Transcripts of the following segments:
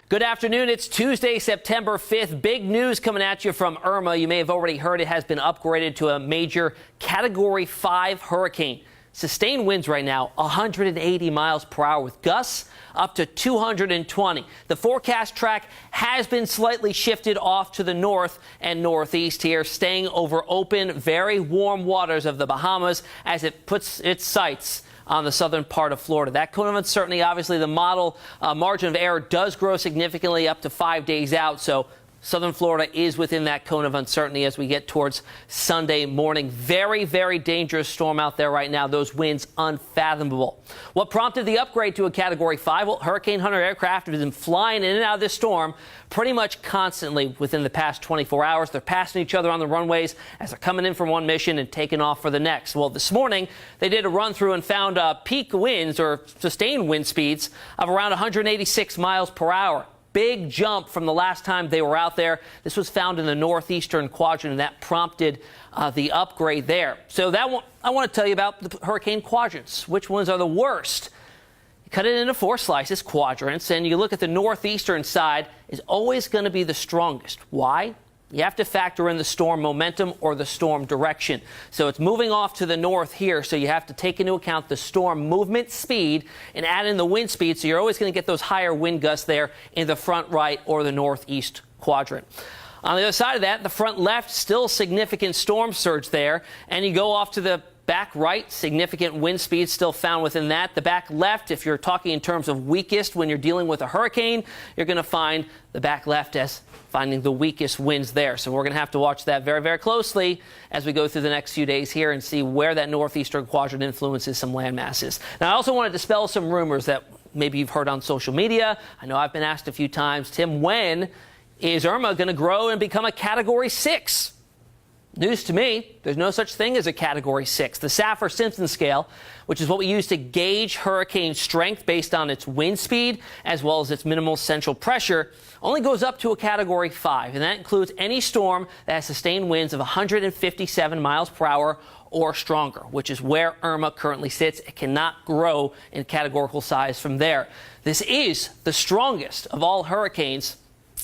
Good afternoon. It's Tuesday, September 5th. Big news coming at you from Irma. You may have already heard it has been upgraded to a major Category 5 hurricane. Sustained winds right now, 180 miles per hour with gusts up to 220. The forecast track has been slightly shifted off to the north and northeast here, staying over open, very warm waters of the Bahamas as it puts its sights on the southern part of Florida. That cone of uncertainty, obviously the model margin of error does grow significantly up to 5 days out. So southern Florida is within that cone of uncertainty as we get towards Sunday morning. Very, very dangerous storm out there right now. Those winds unfathomable. What prompted the upgrade to a Category 5? Well, Hurricane Hunter aircraft have been flying in and out of this storm pretty much constantly within the past 24 hours. They're passing each other on the runways as they're coming in from one mission and taking off for the next. Well, this morning they did a run through and found peak winds or sustained wind speeds of around 186 miles per hour. Big jump from the last time they were out there. This was found in the northeastern quadrant, and that prompted the upgrade there. So I want to tell you about the hurricane quadrants. Which ones are the worst? You cut it into 4 slices, quadrants, and you look at the northeastern side is always going to be the strongest. Why? You have to factor in the storm momentum or the storm direction. So it's moving off to the north here, so you have to take into account the storm movement speed and add in the wind speed, so you're always going to get those higher wind gusts there in the front right or the northeast quadrant. On the other side of that, the front left, still significant storm surge there, and you go off to the back right, significant wind speed still found within that. The back left, if you're talking in terms of weakest when you're dealing with a hurricane, you're going to find the back left as finding the weakest winds there. So we're going to have to watch that very, very closely as we go through the next few days here and see where that northeastern quadrant influences some land masses. Now, I also want to dispel some rumors that maybe you've heard on social media. I know I've been asked a few times, Tim, when is Irma going to grow and become a Category 6? News to me, there's no such thing as a Category 6. The Saffir-Simpson scale, which is what we use to gauge hurricane strength based on its wind speed as well as its minimal central pressure, only goes up to a Category 5, and that includes any storm that has sustained winds of 157 miles per hour or stronger, which is where Irma currently sits. It cannot grow in categorical size from there. This is the strongest of all hurricanes.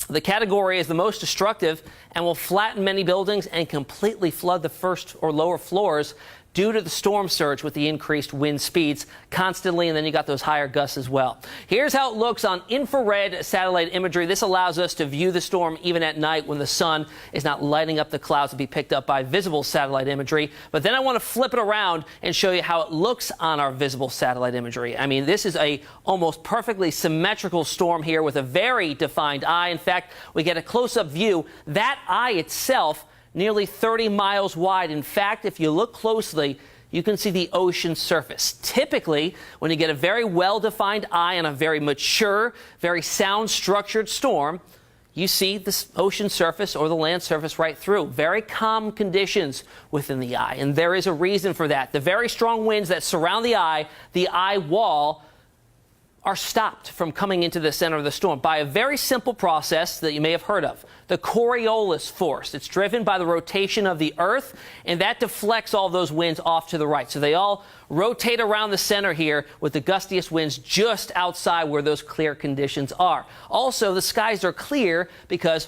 The category is the most destructive and will flatten many buildings and completely flood the first or lower floors due to the storm surge with the increased wind speeds constantly, and then you got those higher gusts as well. Here's how it looks on infrared satellite imagery. This allows us to view the storm even at night when the sun is not lighting up the clouds to be picked up by visible satellite imagery. But then I want to flip it around and show you how it looks on our visible satellite imagery. I mean, this is a almost perfectly symmetrical storm here with a very defined eye. In fact, we get a close-up view. That eye itself nearly 30 miles wide. In fact, if you look closely, you can see the ocean surface. Typically, when you get a very well-defined eye on a very mature, very sound-structured storm, you see this ocean surface or the land surface right through. Very calm conditions within the eye, and there is a reason for that. The very strong winds that surround the eye wall, are stopped from coming into the center of the storm by a very simple process that you may have heard of, the Coriolis force. It's driven by the rotation of the Earth, and that deflects all those winds off to the right. So they all rotate around the center here with the gustiest winds just outside where those clear conditions are. Also, the skies are clear because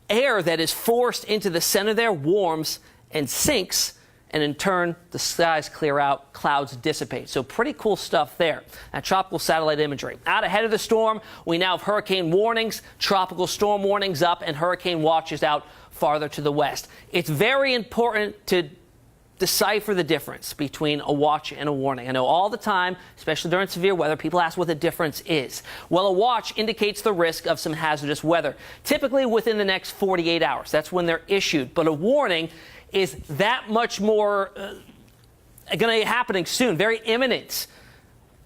air that is forced into the center there warms and sinks, and in turn, the skies clear out, clouds dissipate. So pretty cool stuff there. Now, tropical satellite imagery. Out ahead of the storm, we now have hurricane warnings, tropical storm warnings up, and hurricane watches out farther to the west. It's very important to decipher the difference between a watch and a warning. I know all the time, especially during severe weather, people ask what the difference is. Well, a watch indicates the risk of some hazardous weather, typically within the next 48 hours. That's when they're issued. But a warning is that much more going to be happening soon, very imminent.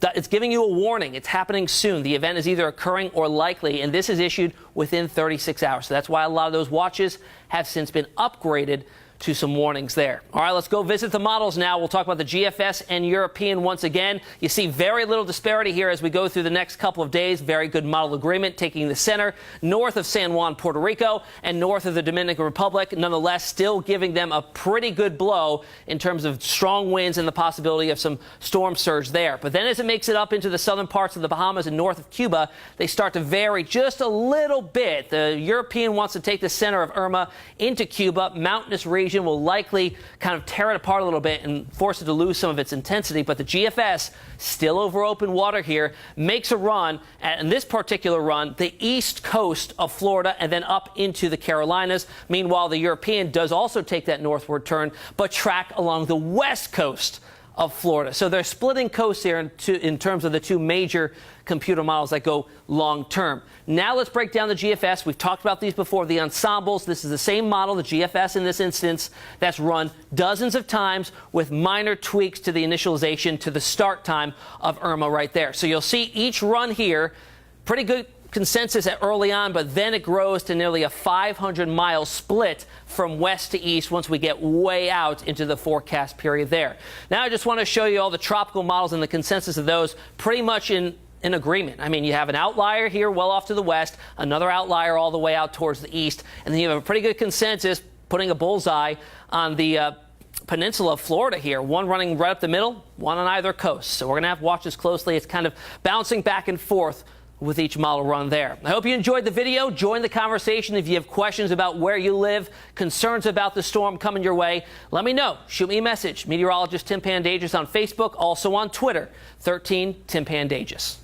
It's giving you a warning. It's happening soon. The event is either occurring or likely, and this is issued within 36 hours. So that's why a lot of those watches have since been upgraded to some warnings there. All right, let's go visit the models now. We'll talk about the GFS and European once again. You see very little disparity here as we go through the next couple of days. Very good model agreement taking the center north of San Juan, Puerto Rico, and north of the Dominican Republic. Nonetheless, still giving them a pretty good blow in terms of strong winds and the possibility of some storm surge there. But then as it makes it up into the southern parts of the Bahamas and north of Cuba, they start to vary just a little bit. The European wants to take the center of Irma into Cuba. Mountainous region will likely kind of tear it apart a little bit and force it to lose some of its intensity. But the GFS, still over open water here, makes a run, and this particular run, the east coast of Florida and then up into the Carolinas. Meanwhile, the European does also take that northward turn, but track along the west coast of Florida. So they're splitting coasts here in terms of the two major computer models that go long term. Now let's break down the GFS. We've talked about these before, the ensembles. This is the same model, the GFS in this instance, that's run dozens of times with minor tweaks to the initialization to the start time of Irma right there. So you'll see each run here, pretty good consensus at early on, but then it grows to nearly a 500-mile split from west to east once we get way out into the forecast period there. Now I just want to show you all the tropical models and the consensus of those pretty much in agreement. I mean, you have an outlier here well off to the west, another outlier all the way out towards the east, and then you have a pretty good consensus putting a bullseye on the peninsula of Florida here, one running right up the middle, one on either coast. So we're going to have to watch this closely. It's kind of bouncing back and forth with each model run there. I hope you enjoyed the video. Join the conversation. If you have questions about where you live, concerns about the storm coming your way, let me know. Shoot me a message. Meteorologist Tim Pandages on Facebook, also on Twitter, 13 Tim Pandages.